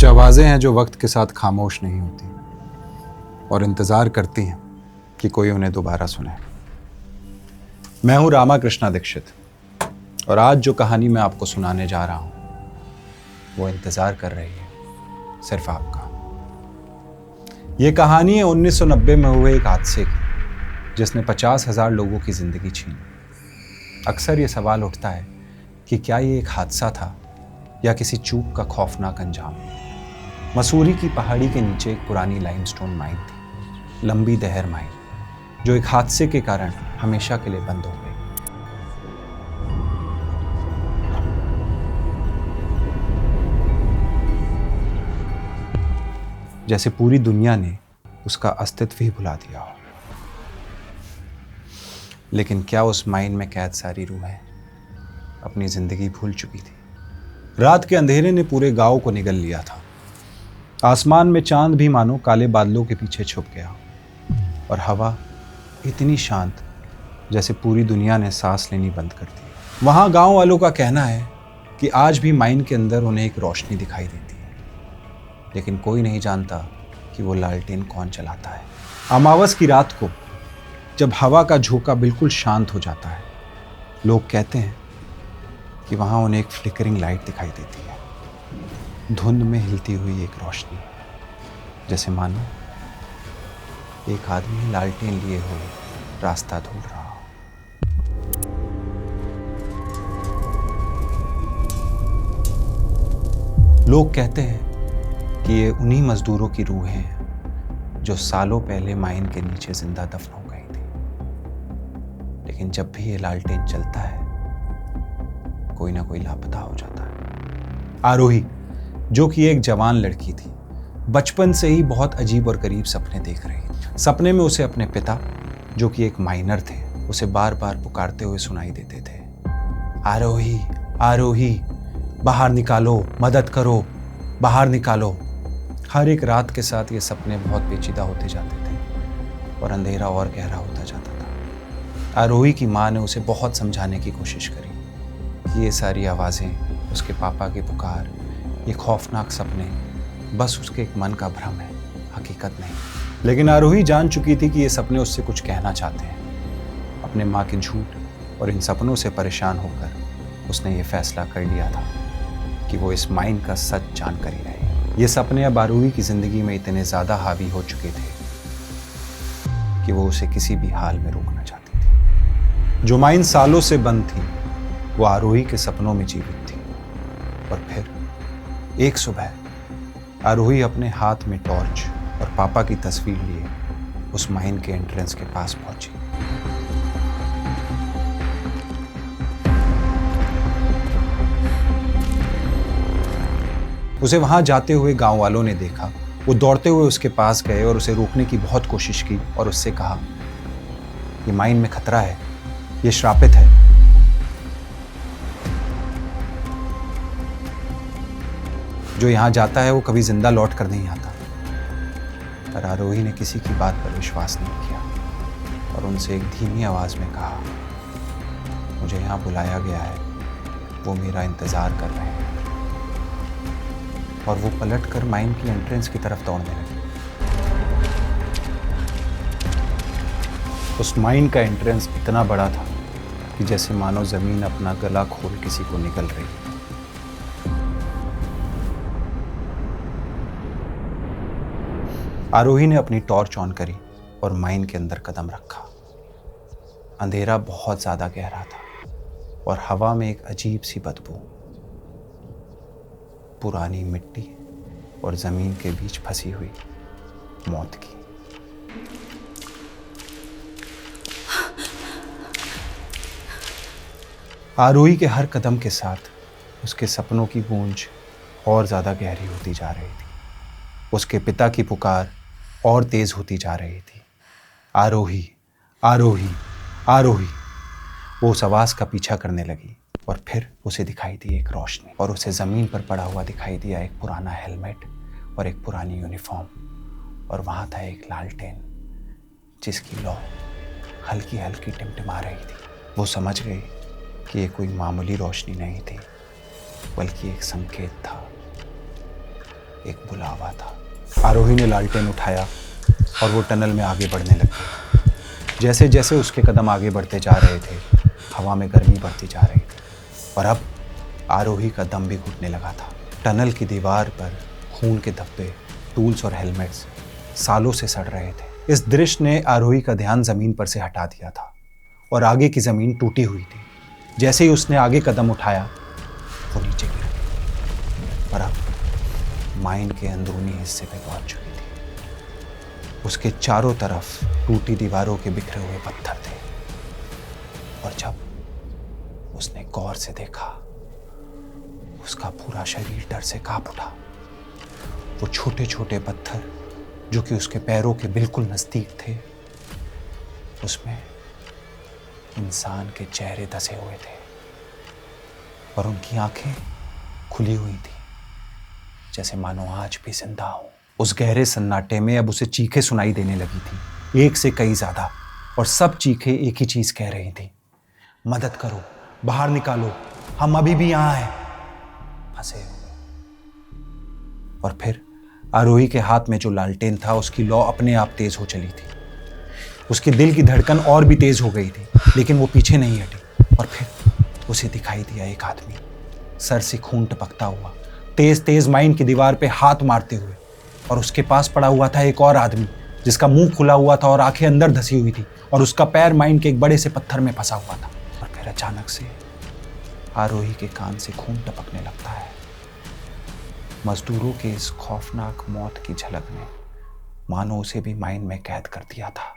आवाज़ें हैं जो वक्त के साथ खामोश नहीं होती और इंतज़ार करती हैं कि कोई उन्हें दोबारा सुने। मैं हूं रामाकृष्णा दीक्षित और आज जो कहानी मैं आपको सुनाने जा रहा हूं वो इंतज़ार कर रही है सिर्फ आपका। ये कहानी है 1990 में हुए एक हादसे की जिसने 50,000 लोगों की ज़िंदगी छीनी। अक्सर ये सवाल उठता है कि क्या ये एक हादसा था या किसी चूक का खौफनाक अंजाम। मसूरी की पहाड़ी के नीचे एक पुरानी लाइमस्टोन माइन थी, लंबी दहर माइन, जो एक हादसे के कारण हमेशा के लिए बंद हो गई। जैसे पूरी दुनिया ने उसका अस्तित्व ही भुला दिया हो। लेकिन क्या उस माइन में कैद सारी रूहें अपनी जिंदगी भूल चुकी थी? रात के अंधेरे ने पूरे गांव को निगल लिया था। आसमान में चांद भी मानो काले बादलों के पीछे छुप गया और हवा इतनी शांत जैसे पूरी दुनिया ने सांस लेनी बंद कर दी। वहां गांव वालों का कहना है कि आज भी माइन के अंदर उन्हें एक रोशनी दिखाई देती है, लेकिन कोई नहीं जानता कि वो लालटेन कौन चलाता है। अमावस की रात को जब हवा का झोंका बिल्कुल शांत हो जाता है, लोग कहते हैं कि वहां उन्हें एक फ्लिकरिंग लाइट दिखाई देती है, धुंध में हिलती हुई एक रोशनी, जैसे मानो एक आदमी लालटेन लिए हुए रास्ता ढूंढ रहा हो। लोग कहते हैं कि ये उन्हीं मजदूरों की रूहें हैं जो सालों पहले माइन के नीचे जिंदा दफन हो गई थी। लेकिन जब भी ये लालटेन चलता है, कोई ना कोई लापता हो जाता है। आरोही, जो कि एक जवान लड़की थी, बचपन से ही बहुत अजीब और गरीब सपने देख रही थी। सपने में उसे अपने पिता, जो कि एक माइनर थे, उसे बार बार पुकारते हुए सुनाई देते थे, आरोही आरोही, बाहर निकालो, मदद करो, बाहर निकालो। हर एक रात के साथ ये सपने बहुत पेचीदा होते जाते थे और अंधेरा और गहरा होता जाता था। आरोही की माँ ने उसे बहुत समझाने की कोशिश करी कि ये सारी आवाज़ें, उसके पापा की पुकार, ये खौफनाक सपने बस उसके एक मन का भ्रम है, हकीकत नहीं। लेकिन आरोही जान चुकी थी कि ये सपने उससे कुछ कहना चाहते हैं। अपने माँ के झूठ और इन सपनों से परेशान होकर उसने ये फैसला कर लिया था कि वो इस माइन का सच जानकर ही रहे। ये सपने अब आरोही की जिंदगी में इतने ज़्यादा हावी हो चुके थे कि वो उसे किसी भी हाल में रोकना चाहती थी। जो माइन सालों से बंद थी, वो आरोही के सपनों में जीवित थी। और फिर एक सुबह आरोही अपने हाथ में टॉर्च और पापा की तस्वीर लिए उस माइन के एंट्रेंस के पास पहुंची। उसे वहां जाते हुए गांव वालों ने देखा। वो दौड़ते हुए उसके पास गए और उसे रोकने की बहुत कोशिश की और उससे कहा, ये माइन में खतरा है, ये श्रापित है। जो यहां जाता है वो कभी जिंदा लौट कर नहीं आता। पर आरोही ने किसी की बात पर विश्वास नहीं किया और उनसे एक धीमी आवाज में कहा, मुझे यहां बुलाया गया है, वो मेरा इंतजार कर रहे हैं। और वो पलटकर माइन की एंट्रेंस की तरफ दौड़ने लगी। उस माइन का एंट्रेंस इतना बड़ा था कि जैसे मानो जमीन अपना गला खोल किसी को निगल रही है। आरोही ने अपनी टॉर्च ऑन करी और माइन के अंदर कदम रखा। अंधेरा बहुत ज्यादा गहरा था और हवा में एक अजीब सी बदबू, पुरानी मिट्टी और जमीन के बीच फंसी हुई मौत की। आरोही के हर कदम के साथ उसके सपनों की गूंज और ज्यादा गहरी होती जा रही थी। उसके पिता की पुकार और तेज होती जा रही थी, आरोही आरोही आरोही। वो उस आवाज का पीछा करने लगी और फिर उसे दिखाई दी एक रोशनी और उसे जमीन पर पड़ा हुआ दिखाई दिया एक पुराना हेलमेट और एक पुरानी यूनिफॉर्म। और वहां था एक लालटेन जिसकी लौ हल्की हल्की टिमटिमा रही थी। वो समझ गई कि ये कोई मामूली रोशनी नहीं थी, बल्कि एक संकेत था, एक बुलावा था। आरोही ने लालटेन उठाया और वो टनल में आगे बढ़ने लगा। जैसे जैसे उसके कदम आगे बढ़ते जा रहे थे, हवा में गर्मी बढ़ती जा रही थी और अब आरोही का दम भी घुटने लगा था। टनल की दीवार पर खून के धब्बे, टूल्स और हेलमेट्स सालों से सड़ रहे थे। इस दृश्य ने आरोही का ध्यान जमीन पर से हटा दिया था और आगे की जमीन टूटी हुई थी। जैसे ही उसने आगे कदम उठाया, वो नीचे गिर गई और अब माइन के अंदरूनी हिस्से पे पहुंच चुकी थी। उसके चारों तरफ टूटी दीवारों के बिखरे हुए पत्थर थे और जब उसने गौर से देखा, उसका पूरा शरीर डर से कांप उठा। वो छोटे छोटे पत्थर जो कि उसके पैरों के बिल्कुल नजदीक थे, उसमें इंसान के चेहरे धसे हुए थे और उनकी आंखें खुली हुई थी, जैसे मानो आज भी जिंदा हो। उस गहरे सन्नाटे में अब उसे चीखें सुनाई देने लगी थी, एक से कई ज्यादा, और सब चीखें एक ही चीज कह रही थी, मदद करो, बाहर निकालो, हम अभी भी यहां हैं। फंसे हुए। और फिर आरोही के हाथ में जो लालटेन था, उसकी लौ अपने आप तेज हो चली थी। उसके दिल की धड़कन और भी तेज हो गई थी, लेकिन वो पीछे नहीं हटी। और फिर उसे दिखाई दिया एक आदमी, सर से खून टपकता हुआ, तेज तेज माइन की दीवार पे हाथ मारते हुए। और उसके पास पड़ा हुआ था एक और आदमी, जिसका मुंह खुला हुआ था और आंखें अंदर धसी हुई थी और उसका पैर माइन के एक बड़े से पत्थर में फंसा हुआ था। और फिर अचानक से आरोही के कान से खून टपकने लगता है। मजदूरों के इस खौफनाक मौत की झलक ने मानो उसे भी माइन में कैद कर दिया था।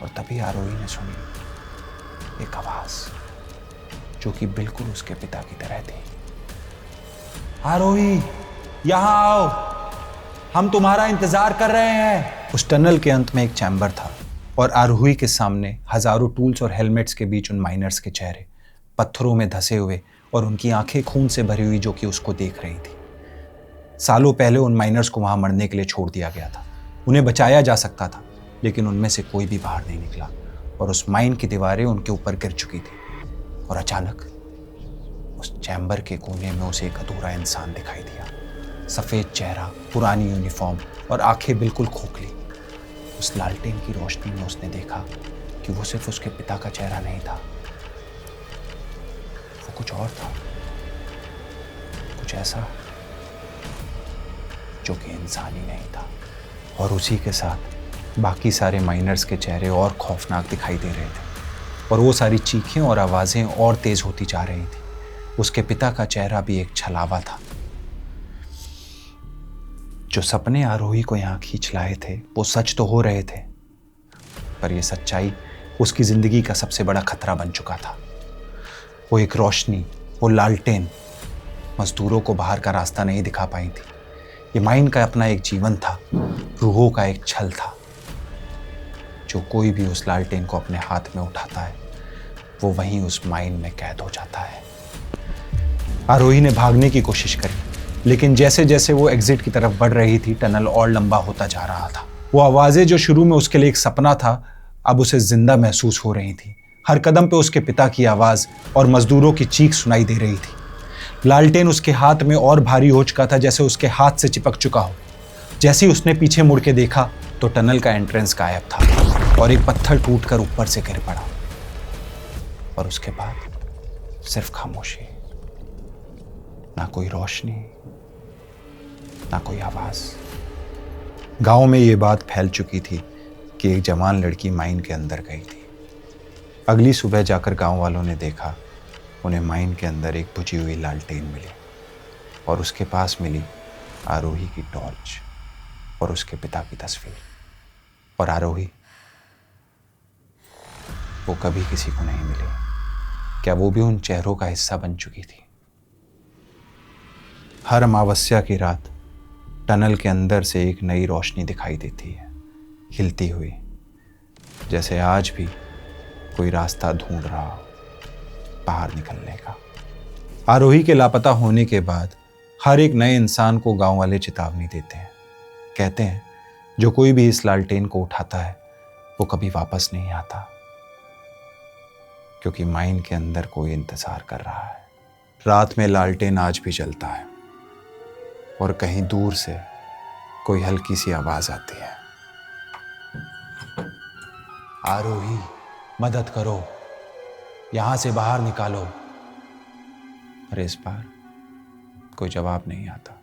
और तभी आरोही ने सुनी एक आवाज जो कि बिल्कुल उसके पिता की तरह थी। आरोही, यहां आओ, हम तुम्हारा इंतजार कर रहे हैं। उस टनल के अंत में एक चैम्बर था और आरोही के सामने हजारों टूल्स और हेलमेट्स के बीच उन माइनर्स के चेहरे पत्थरों में धसे हुए और उनकी आंखें खून से भरी हुई, जो कि उसको देख रही थी। सालों पहले उन माइनर्स को वहां मरने के लिए छोड़ दिया गया था। उन्हें बचाया जा सकता था, लेकिन उनमें से कोई भी बाहर नहीं निकला और उस माइन की दीवारें उनके ऊपर गिर चुकी थी। और अचानक उस चैम्बर के कोने में उसे एक अधूरा इंसान दिखाई दिया। सफेद चेहरा, पुरानी यूनिफॉर्म और आंखें बिल्कुल खोखली। उस लालटेन की रोशनी में उसने देखा कि वो सिर्फ उसके पिता का चेहरा नहीं था, वो कुछ और था, कुछ ऐसा जो कि इंसान ही नहीं था। और उसी के साथ बाकी सारे माइनर्स के चेहरे और खौफनाक दिखाई दे रहे थे और वो सारी चीखें और आवाजें और तेज होती जा रही थी। उसके पिता का चेहरा भी एक छलावा था। जो सपने आरोही को यहां खींच लाए थे, वो सच तो हो रहे थे, पर यह सच्चाई उसकी जिंदगी का सबसे बड़ा खतरा बन चुका था। वो एक रोशनी, वो लालटेन मजदूरों को बाहर का रास्ता नहीं दिखा पाई थी। ये माइन का अपना एक जीवन था, रूहों का एक छल था। जो कोई भी उस लालटेन को अपने हाथ में उठाता है, वो वहीं उस माइन में कैद हो जाता है। आरोही ने भागने की कोशिश करी, लेकिन जैसे जैसे वो एग्जिट की तरफ बढ़ रही थी, टनल और लंबा होता जा रहा था। वो आवाजें जो शुरू में उसके लिए एक सपना था, अब उसे जिंदा महसूस हो रही थी। हर कदम पे उसके पिता की आवाज और मजदूरों की चीख सुनाई दे रही थी। लालटेन उसके हाथ में और भारी हो चुका था, जैसे उसके हाथ से चिपक चुका हो। जैसे ही उसने पीछे मुड़ के देखा तो टनल का एंट्रेंस गायब था और एक पत्थर टूटकर ऊपर से गिर पड़ा। और उसके बाद सिर्फ खामोशी, ना कोई रोशनी, ना कोई आवाज। गांव में ये बात फैल चुकी थी कि एक जवान लड़की माइन के अंदर गई थी। अगली सुबह जाकर गांव वालों ने देखा, उन्हें माइन के अंदर एक बुझी हुई लालटेन मिली और उसके पास मिली आरोही की टॉर्च और उसके पिता की तस्वीर। और आरोही, वो कभी किसी को नहीं मिली। क्या वो भी उन चेहरों का हिस्सा बन चुकी थी? हर अमावस्या की रात टनल के अंदर से एक नई रोशनी दिखाई देती है, हिलती हुई, जैसे आज भी कोई रास्ता ढूंढ रहा हो बाहर निकलने का। आरोही के लापता होने के बाद हर एक नए इंसान को गांव वाले चेतावनी देते हैं। कहते हैं जो कोई भी इस लालटेन को उठाता है, वो कभी वापस नहीं आता, क्योंकि माइन के अंदर कोई इंतजार कर रहा है। रात में लालटेन आज भी जलता है, और कहीं दूर से कोई हल्की सी आवाज आती है, आरोही मदद करो, यहां से बाहर निकालो। पर इस बार कोई जवाब नहीं आता।